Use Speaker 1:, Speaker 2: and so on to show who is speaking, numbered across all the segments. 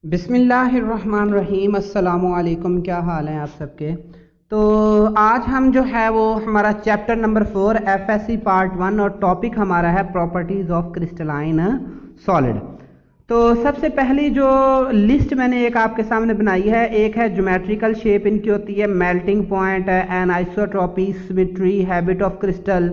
Speaker 1: बिस्मिल्लाहिर्रहमानिर्रहीम। अस्सलामुअलैकुम। क्या हाल हैं आप सबके। तो आज हम जो है वो हमारा चैप्टर नंबर 4 एफएससी पार्ट 1 और टॉपिक हमारा है प्रॉपर्टीज ऑफ क्रिस्टलाइन सॉलिड। तो सबसे पहली जो लिस्ट मैंने एक आपके सामने बनाई है, एक है ज्योमेट्रिकल शेप इनकी होती है, melting point, anisotropy, symmetry, habit of crystal,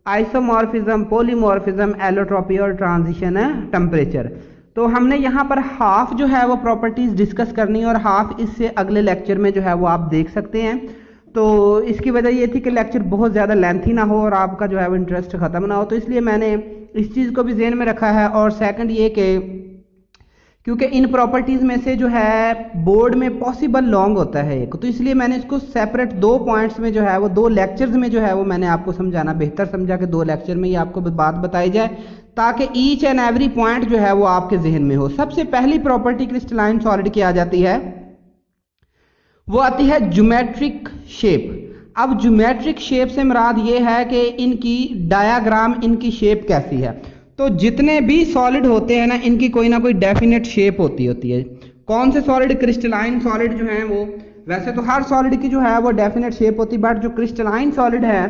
Speaker 1: isomorphism, polymorphism, allotropy और ट्रांजिशन टेम्परेचर। तो हमने यहाँ पर हाफ जो है वो प्रॉपर्टीज डिस्कस करनी है और हाफ इससे अगले लेक्चर में जो है वो आप देख सकते हैं। तो इसकी वजह ये थी कि लेक्चर बहुत ज़्यादा लेंथी ना हो और आपका जो है वो इंटरेस्ट ख़त्म ना हो, तो इसलिए मैंने इस चीज़ को भी ज़हन में रखा है। और सेकंड ये कि क्योंकि इन प्रॉपर्टीज़ में से जो है बोर्ड में पॉसिबल लॉन्ग होता है एक, तो इसलिए मैंने इसको सेपरेट दो पॉइंट्स में जो है वो दो लेक्चर्स में जो है वो मैंने आपको समझाना बेहतर समझा कि दो लेक्चर में ही आपको बात बताई जाए ताकि ईच एंड एवरी पॉइंट जो है वो आपके जहन में हो। सबसे पहली प्रॉपर्टी क्रिस्टलाइन सॉलिड की आ जाती है, वो आती है ज्योमेट्रिक शेप। अब ज्योमेट्रिक शेप से मुराद ये है कि इनकी डायाग्राम, इनकी शेप कैसी है। तो जितने भी सॉलिड होते हैं ना, इनकी कोई ना कोई डेफिनेट शेप होती है। कौन से सॉलिड? क्रिस्टलाइन सॉलिड जो है वो, वैसे तो हर सॉलिड की जो है वो डेफिनेट शेप होती है, बट जो क्रिस्टलाइन सॉलिड है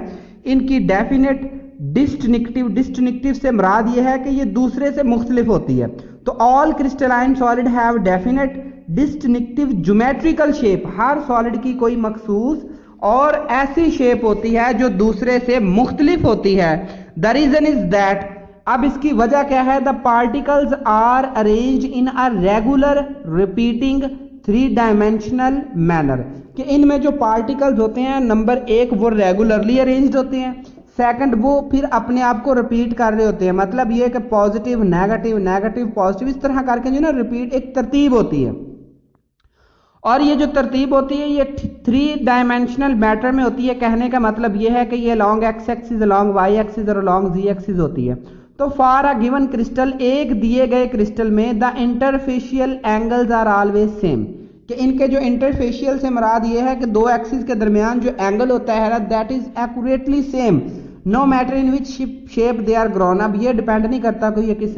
Speaker 1: इनकी डेफिनेट डिस्टिंक्टिव से मुराद ये है कि ये दूसरे से मुख्तलिफ होती है। तो all crystalline solid have definite distinctive geometrical shape. Her solid की कोई मखसूस और ऐसी शेप होती है जो दूसरे से मुख्तलिफ होती है। द रीजन इज दैट, अब इसकी वजह क्या है? The particles are arrange in a regular repeating 3 dimensional manner, कि इनमें जो पार्टिकल्स होते हैं नंबर एक वो रेगुलरली अरेंज्ड होते हैं, सेकंड वो फिर अपने आप को रिपीट कर रहे होते हैं। मतलब ये कि पॉजिटिव नेगेटिव नेगेटिव पॉजिटिव इस तरह करके जो ना रिपीट एक तरतीब होती है। और ये जो तरतीब होती है ये 3 डायमेंशनल मैटर में होती है। कहने का मतलब ये है कि ये long X axis, long Y axis और लॉन्ग जी एक्सिस होती है। तो फॉर अ गिवन क्रिस्टल, एक दिए गए क्रिस्टल में the interfacial angles are always same, कि इनके जो इंटरफेशियल से मुराद ये है कि दो एक्सिस के दरमियान जो एंगल होता है ना, that is accurately same no matter in which shape they are grown. अब ये डिपेंड नहीं करता कोई ये किस,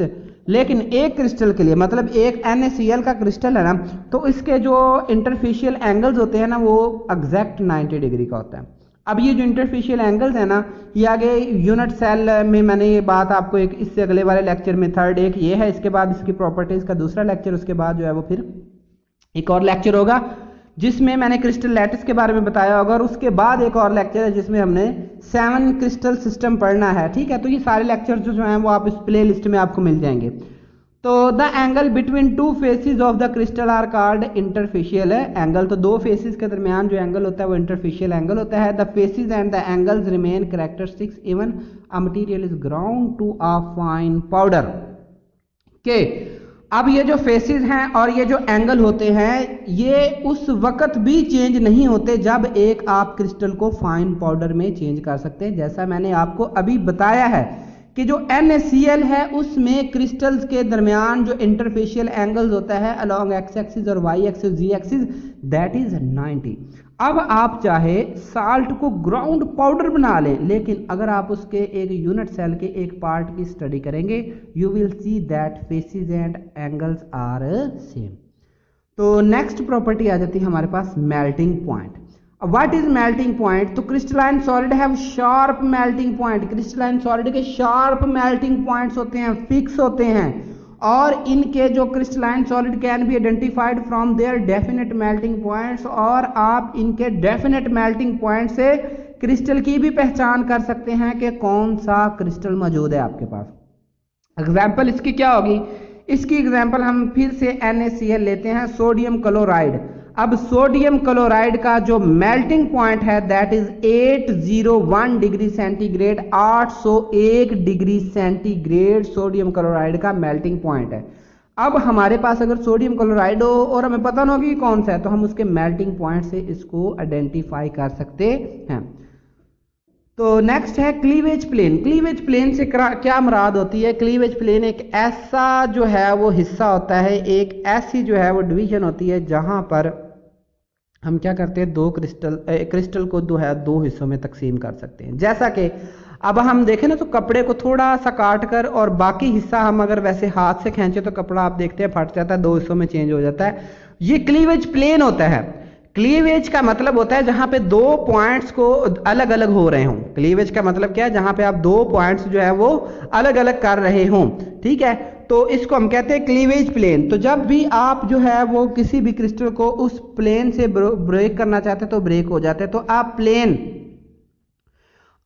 Speaker 1: लेकिन एक क्रिस्टल के लिए, मतलब एक NaCl का क्रिस्टल है ना, तो इसके जो इंटरफेशियल एंगल्स होते हैं ना वो एग्जैक्ट 90 डिग्री का होता है। अब ये जो इंटरफेशियल एंगल्स है ना, ये आगे यूनिट सेल में मैंने ये बात आपको एक इससे अगले वाले लेक्चर में, थर्ड एक ये है, इसके बाद इसकी प्रॉपर्टीज का दूसरा लेक्चर, उसके बाद जो है वो फिर एक और लेक्चर होगा जिसमें मैंने क्रिस्टल लैटिस के बारे में बताया होगा, और उसके बाद एक और लेक्चर है जिसमें हमने 7 क्रिस्टल सिस्टम पढ़ना है। ठीक है, तो ये सारे लेक्चर जो हैं वो आप इस प्ले लिस्ट में आपको मिल जाएंगे। तो the angle between 2 faces of the crystal are called interfacial angle. तो दो फेसेस के दरमियान जो एंगल होता है वो इंटरफेशियल एंगल होता है। The faces and the angles remain characteristics even a material is ground to a fine powder. के अब ये जो फेसेस हैं और ये जो एंगल होते हैं ये उस वक्त भी चेंज नहीं होते जब एक आप क्रिस्टल को फाइन पाउडर में चेंज कर सकते हैं। जैसा मैंने आपको अभी बताया है कि जो NaCl है उसमें क्रिस्टल्स के दरमियान जो इंटरफेशियल एंगल्स होता है अलोंग एक्स एक्सिस और Y axis Z axis, that is 90। अब आप चाहे साल्ट को ग्राउंड पाउडर बना लें, लेकिन अगर आप उसके एक यूनिट सेल के एक पार्ट की स्टडी करेंगे you will see that faces and angles are same. तो नेक्स्ट प्रॉपर्टी आ जाती है हमारे पास melting point. What is melting point? तो crystalline solid have sharp melting point. Crystalline solid के शार्प मेल्टिंग पॉइंट्स होते हैं, फिक्स होते हैं, और इनके जो crystalline solid can be identified from their definite melting points, और आप इनके डेफिनेट मेल्टिंग पॉइंट से क्रिस्टल की भी पहचान कर सकते हैं कि कौन सा क्रिस्टल मौजूद है आपके पास। एग्जाम्पल इसकी क्या होगी? इसकी एग्जाम्पल हम फिर से NaCl लेते हैं, सोडियम क्लोराइड। अब सोडियम क्लोराइड का जो मेल्टिंग पॉइंट है that is 801 degree centigrade, 801 degree centigrade sodium chloride का मेल्टिंग पॉइंट है। अब हमारे पास अगर सोडियम क्लोराइड हो और हमें पता ना हो कि कौन सा है, तो हम उसके मेल्टिंग पॉइंट से इसको आइडेंटिफाई कर सकते हैं। तो नेक्स्ट है क्लीवेज प्लेन। क्लीवेज प्लेन से क्या मुराद होती है? क्लीवेज प्लेन एक ऐसा जो है वो हिस्सा होता है, एक ऐसी जो है वो डिवीजन होती है जहां पर हम क्या करते हैं, दो क्रिस्टल को जो है दो हिस्सों में तकसीम कर सकते हैं। जैसा कि अब हम देखें ना तो कपड़े को थोड़ा सा काट कर और बाकी हिस्सा हम अगर वैसे हाथ से खींचे तो कपड़ा आप देखते हैं फट जाता है, दो हिस्सों में चेंज हो जाता है। ये क्लीवेज प्लेन होता है। क्लीवेज का मतलब होता है जहां पे दो पॉइंट्स को अलग अलग हो रहे हों। क्लीवेज का मतलब क्या है, जहां पे आप दो पॉइंट्स जो है वो अलग अलग कर रहे हों, ठीक है, तो इसको हम कहते हैं क्लीवेज प्लेन। तो जब भी आप जो है वो किसी भी क्रिस्टल को उस प्लेन से ब्रेक करना चाहते हैं तो ब्रेक हो जाते हैं। तो आप plane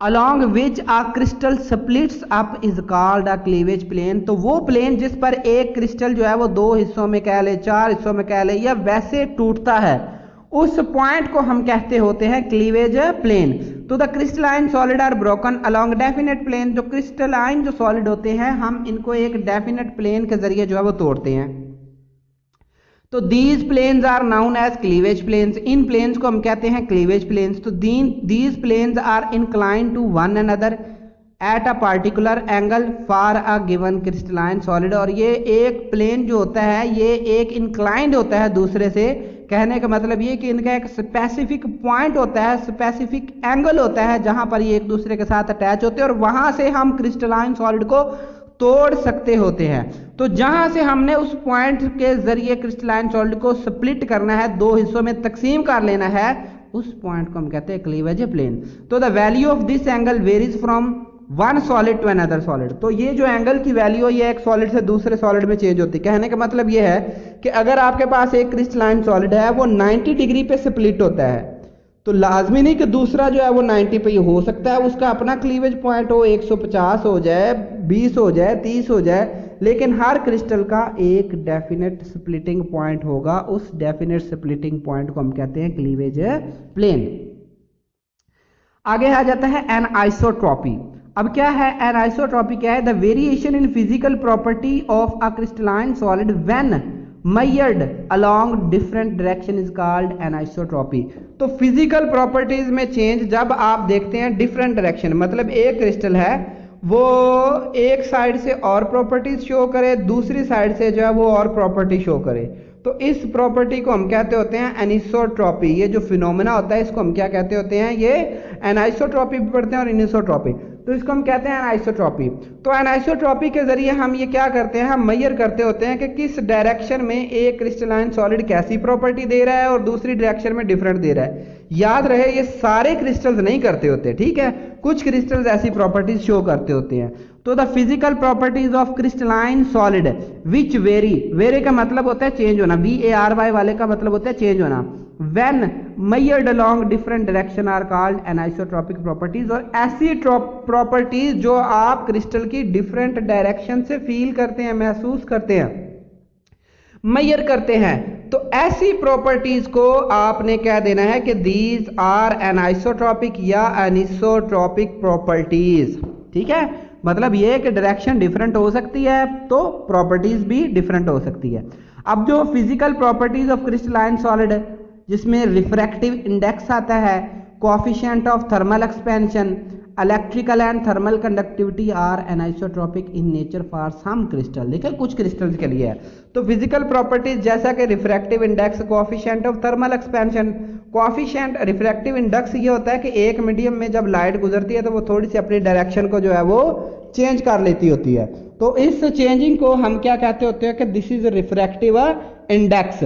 Speaker 1: along which a crystal splits up is called a cleavage plane। तो वो प्लेन जिस पर एक क्रिस्टल जो है वो दो हिस्सों में कह ले, चार हिस्सों में कह ले, या वैसे टूटता है, उस पॉइंट को हम कहते होते हैं क्लीवेज प्लेन। तो the crystalline solid are broken along definite plane. जो क्रिस्टलाइन जो सॉलिड होते हैं हम इनको एक डेफिनेट प्लेन के जरिए जो है वो तोड़ते हैं। तो these planes are known as cleavage planes. इन प्लेन्स को हम कहते हैं क्लीवेज प्लेन्स। तो these planes are incline to one another at a particular angle for a given crystalline solid. और ये एक प्लेन जो होता है ये एक इंक्लाइंड होता है दूसरे से। कहने का मतलब ये कि इनका एक स्पेसिफिक पॉइंट होता है, स्पेसिफिक एंगल होता है जहां पर ये एक दूसरे के साथ अटैच होते हैं और वहां से हम क्रिस्टलाइन सॉलिड को तोड़ सकते होते हैं। तो जहां से हमने उस पॉइंट के जरिए क्रिस्टलाइन सॉलिड को स्प्लिट करना है, दो हिस्सों में तकसीम कर लेना है, उस पॉइंट को हम कहते हैं क्लीवेज प्लेन। तो the value of this angle varies from one solid to another solid. तो ये जो एंगल की वैल्यू है ये एक सॉलिड से दूसरे सॉलिड में चेंज होती है। कहने का मतलब ये है कि अगर आपके पास एक क्रिस्टलाइन सॉलिड है वो 90 डिग्री पे स्प्लिट होता है, तो लाजमी नहीं कि दूसरा जो है वो 90 पे ही हो सकता है, उसका अपना क्लीवेज पॉइंट हो, 150 हो जाए, 20 हो जाए, 30 हो जाए, लेकिन हर क्रिस्टल का एक डेफिनेट स्प्लिटिंग पॉइंट होगा। उस डेफिनेट स्प्लिटिंग पॉइंट को हम कहते हैं क्लीवेज प्लेन। आगे आ जाता है एनआइसोट्रॉपी। अब क्या है एनआइसोट्रॉपी? क्या है? The variation in physical property of a crystalline solid when measured along different direction is called anisotropy। तो फिजिकल प्रॉपर्टीज में चेंज जब आप देखते हैं डिफरेंट डायरेक्शन, मतलब एक क्रिस्टल है वो एक साइड से और प्रॉपर्टीज शो करे, दूसरी साइड से जो है वो और प्रॉपर्टी शो करे, तो इस प्रॉपर्टी को हम कहते होते हैं एनिसोट्रॉपी। ये जो फिनोमेना होता है इसको हम क्या कहते होते हैं? ये एनाइसोट्रॉपी भी पढ़ते हैं और एनिसोट्रॉपी, तो इसको हम कहते हैं एनाइसोट्रॉपी। तो एनाइसोट्रॉपी के जरिए हम ये क्या करते हैं, हम मेजर करते होते हैं कि किस डायरेक्शन में एक क्रिस्टलाइन सॉलिड कैसी प्रॉपर्टी दे रहा है और दूसरी डायरेक्शन में डिफरेंट दे रहा है। याद रहे ये सारे क्रिस्टल्स नहीं करते होते, ठीक है, कुछ क्रिस्टल्स ऐसी प्रॉपर्टीज शो करते होते हैं। तो the physical properties of crystalline solid which very, very का मतलब होता है चेंज होना, VARY वाले का मतलब होता है चेंज होना, when measured along different direction are called anisotropic properties। और ऐसी प्रॉपर्टीज जो आप क्रिस्टल की डिफरेंट डायरेक्शन से फील करते हैं, महसूस करते हैं, मेजर करते हैं, तो ऐसी प्रॉपर्टीज को आपने क्या देना है कि दीज आर एनाइसोट्रॉपिक या एनिसोट्रॉपिक प्रॉपर्टीज। ठीक है, मतलब ये कि डायरेक्शन डिफरेंट हो सकती है तो प्रॉपर्टीज भी डिफरेंट हो सकती है। अब जो physical properties of crystalline solid जिसमें रिफ्रैक्टिव इंडेक्स आता है, coefficient of thermal expansion, electrical and thermal conductivity are anisotropic in nature for some crystal. देखिए कुछ क्रिस्टल्स के लिए है। तो फिजिकल प्रॉपर्टीज जैसा कि refractive index, coefficient of thermal expansion, coefficient refractive index ये होता है कि एक मीडियम में जब लाइट गुजरती है तो वो थोड़ी सी अपनी डायरेक्शन को जो है वो चेंज कर लेती होती है, तो इस चेंजिंग को हम क्या कहते होते हैं कि दिस इज रिफ्रैक्टिव इंडेक्स।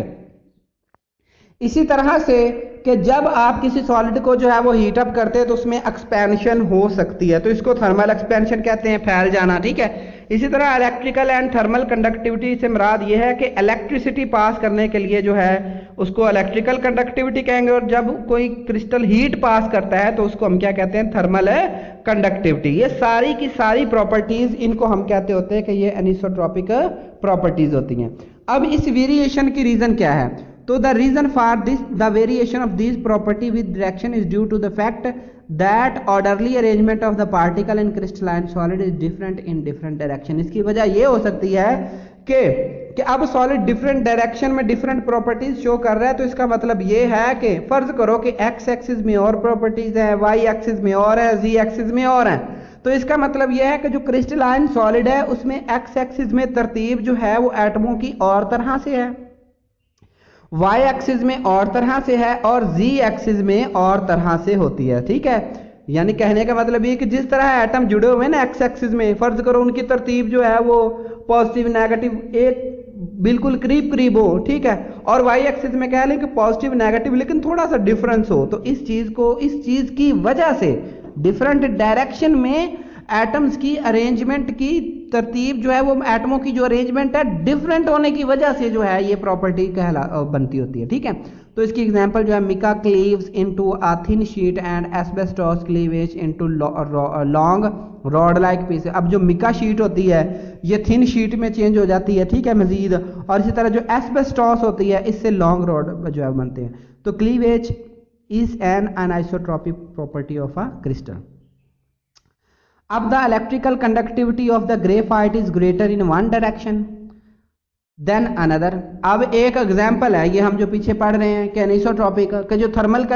Speaker 1: इसी तरह से कि जब आप किसी सॉलिड को जो है वो हीट अप करते हैं तो उसमें एक्सपेंशन हो सकती है, तो इसको थर्मल एक्सपेंशन कहते हैं, फैल जाना। ठीक है, इसी तरह इलेक्ट्रिकल एंड थर्मल कंडक्टिविटी से मुराद ये है कि इलेक्ट्रिसिटी पास करने के लिए जो है उसको इलेक्ट्रिकल कंडक्टिविटी कहेंगे, और जब कोई क्रिस्टल हीट पास करता है तो उसको हम क्या कहते हैं? Thermal conductivity. ये सारी की सारी प्रॉपर्टीज इनको हम कहते होते हैं कि ये एनिसोट्रॉपिक प्रॉपर्टीज होती हैं। अब इस वेरिएशन की रीजन क्या है? तो the reason for this, the variation of these property with direction is due to the fact that orderly arrangement of the particle in crystalline solid is different in different direction। इसकी वजह ये हो सकती है कि अब सॉलिड डिफरेंट डायरेक्शन में different properties show कर रहा है, तो इसका मतलब ये है कि फर्ज करो कि एक्स एक्सिस में और प्रॉपर्टीज है, वाई एक्सिस में और है, जी एक्सिस में और है, तो इसका मतलब यह है कि जो क्रिस्टलाइन सॉलिड है उसमें एक्स एक्सिस में तरतीब जो है वो एटमों की और तरह से है, वाई एक्सिस में और तरह से है, और जी एक्सिस में और तरह से होती है। ठीक है, यानी कहने का मतलब ये कि जिस तरह एटम जुड़े हुए हैं ना एक्स एक्सिस में, फर्ज करो उनकी तरतीब जो है वो पॉजिटिव नेगेटिव एक बिल्कुल करीब करीब हो, ठीक है, और वाई एक्सिस में कह लें कि पॉजिटिव नेगेटिव लेकिन थोड़ा सा डिफरेंस हो, तो इस चीज की वजह से डिफरेंट डायरेक्शन में एटम्स की अरेंजमेंट की तरतीब जो है वो एटमों की जो अरेंजमेंट है डिफरेंट होने की वजह से जो है ये प्रॉपर्टी बनती होती है, ठीक है। तो इसकी एग्जांपल जो है mica cleaves into a thin sheet and asbestos cleavage into long rod like piece. अब जो मिका शीट होती है ये थिन शीट में चेंज हो जाती है, ठीक है, मजीद, और इसी तरह जो एस्बेस्टोस होती है इससे लॉन्ग रॉड जो है बनते हैं। तो cleavage is an anisotropic property of a crystal. अब the electrical conductivity of the graphite is greater in one direction than another. अब एक एग्जाम्पल है, ये हम जो पीछे पढ़ रहे हैं कि अनिसोट्रॉपिक का जो थर्मल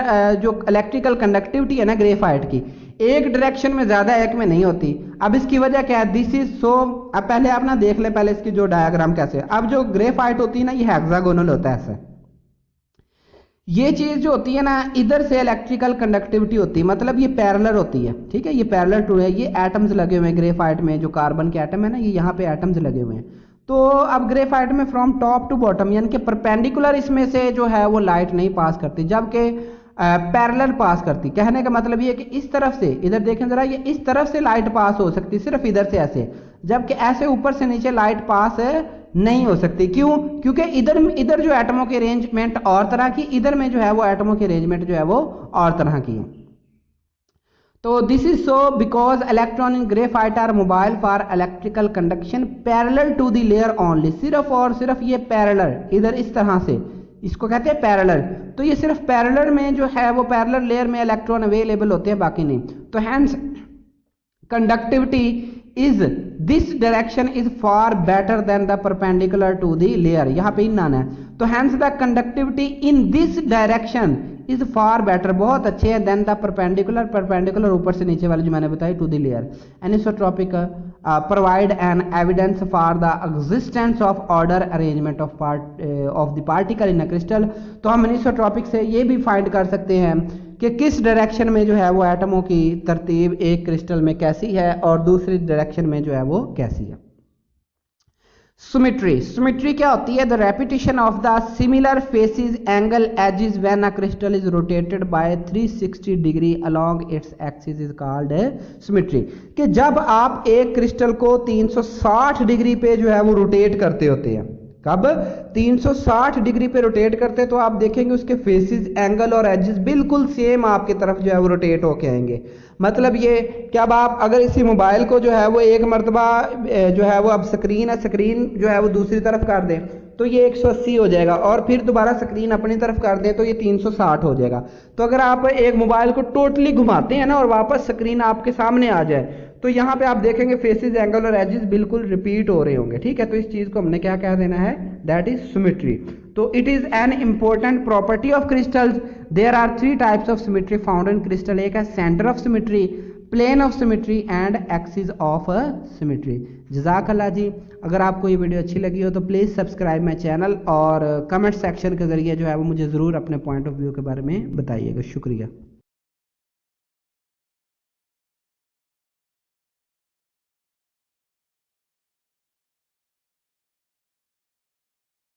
Speaker 1: जो इलेक्ट्रिकल कंडक्टिविटी है ना ग्रेफाइट की, एक डायरेक्शन में ज्यादा एक में नहीं होती। अब इसकी वजह क्या है, दिस इज सो, अब पहले आप ना देख ले पहले इसकी जो डायग्राम कैसे है। अब जो ग्रेफाइट होती है ना ये हेक्सागोनल होता है ऐसे, ये चीज जो होती है ना इधर से इलेक्ट्रिकल कंडक्टिविटी होती है, मतलब ये पैरेलल होती है, ठीक है, ये पैरेलल टू है, ये एटम्स लगे हुए हैं ग्रेफाइट में, जो कार्बन के एटम है ना ये यहाँ पे एटम्स लगे हुए हैं। तो अब ग्रेफाइट में फ्रॉम टॉप टू बॉटम यानी कि परपेंडिकुलर इसमें से जो है वो लाइट नहीं पास करती, जबकि पैरेलल पास करती। कहने का मतलब ये है कि इस तरफ से, इधर देखें जरा, ये इस तरफ से लाइट पास हो सकती सिर्फ इधर से ऐसे, जबकि ऐसे ऊपर से नीचे लाइट पास नहीं हो सकती। क्यों? क्योंकि इधर जो एटमों की अरेंजमेंट और तरह की, इधर में जो है वो एटमों की अरेंजमेंट जो है वो और तरह की है। तो this is so because electron in graphite are mobile for electrical conduction parallel to the layer only. सिर्फ और सिर्फ ये पैरेलल, इधर इस तरह से, इसको कहते हैं पैरेलल। तो ये सिर्फ पैरेलल में जो है वो पैरेलल लेयर में इलेक्ट्रॉन अवेलेबल होते हैं, बाकी नहीं। तो hence conductivity is this direction is far better than the perpendicular to the layer, यहाँ पे इन आना है। तो hence the conductivity in this direction is far better, बहुत अच्छे है, देन द परपेंडिकुलर ऊपर से नीचे वाले जो मैंने बताई to the layer. Anisotropic provide an evidence for the existence of order arrangement of the particle in a crystal. तो हम एनिसोट्रॉपिक से ये भी फाइंड कर सकते हैं कि किस डायरेक्शन में जो है वो एटमों की तरतीब एक क्रिस्टल में कैसी है और दूसरी डायरेक्शन में जो है वो कैसी है। सिमेट्री क्या होती है? The repetition of the similar faces angle edges when a crystal is rotated by 360 degree along its axis is called symmetry. कि जब आप एक क्रिस्टल को 360 डिग्री पे जो है वो रोटेट करते होते हैं, कब 360 डिग्री पे रोटेट करते हैं, तो आप देखेंगे उसके फेसेस एंगल और एजेस बिल्कुल सेम आपकी तरफ जो है वो रोटेट होके आएंगे। मतलब ये कि अब आप अगर इसी मोबाइल को जो है वो एक मरतबा जो है वो अब स्क्रीन है, स्क्रीन जो है वो दूसरी तरफ कर दें तो ये 180 हो जाएगा, और फिर दोबारा स्क्रीन अपनी तरफ कर दें तो ये 360 हो जाएगा। तो अगर आप एक मोबाइल को टोटली घुमाते हैं ना और वापस स्क्रीन आपके सामने आ जाए तो यहाँ पे आप देखेंगे फेसेस एंगल और एजेस बिल्कुल रिपीट हो रहे होंगे, ठीक है। तो इस चीज को हमने क्या कह देना है, दैट इज सिमेट्री। तो it is an important property of crystals. There are 3 types of symmetry found in crystal. एक है centre of symmetry, plane of symmetry and axis of symmetry. जज़ाकल्लाह जी। अगर आपको ये वीडियो अच्छी लगी हो तो प्लीज़ सब्सक्राइब माई चैनल और कमेंट सेक्शन के जरिए जो है वो मुझे ज़रूर अपने पॉइंट ऑफ व्यू के बारे में बताइएगा। शुक्रिया।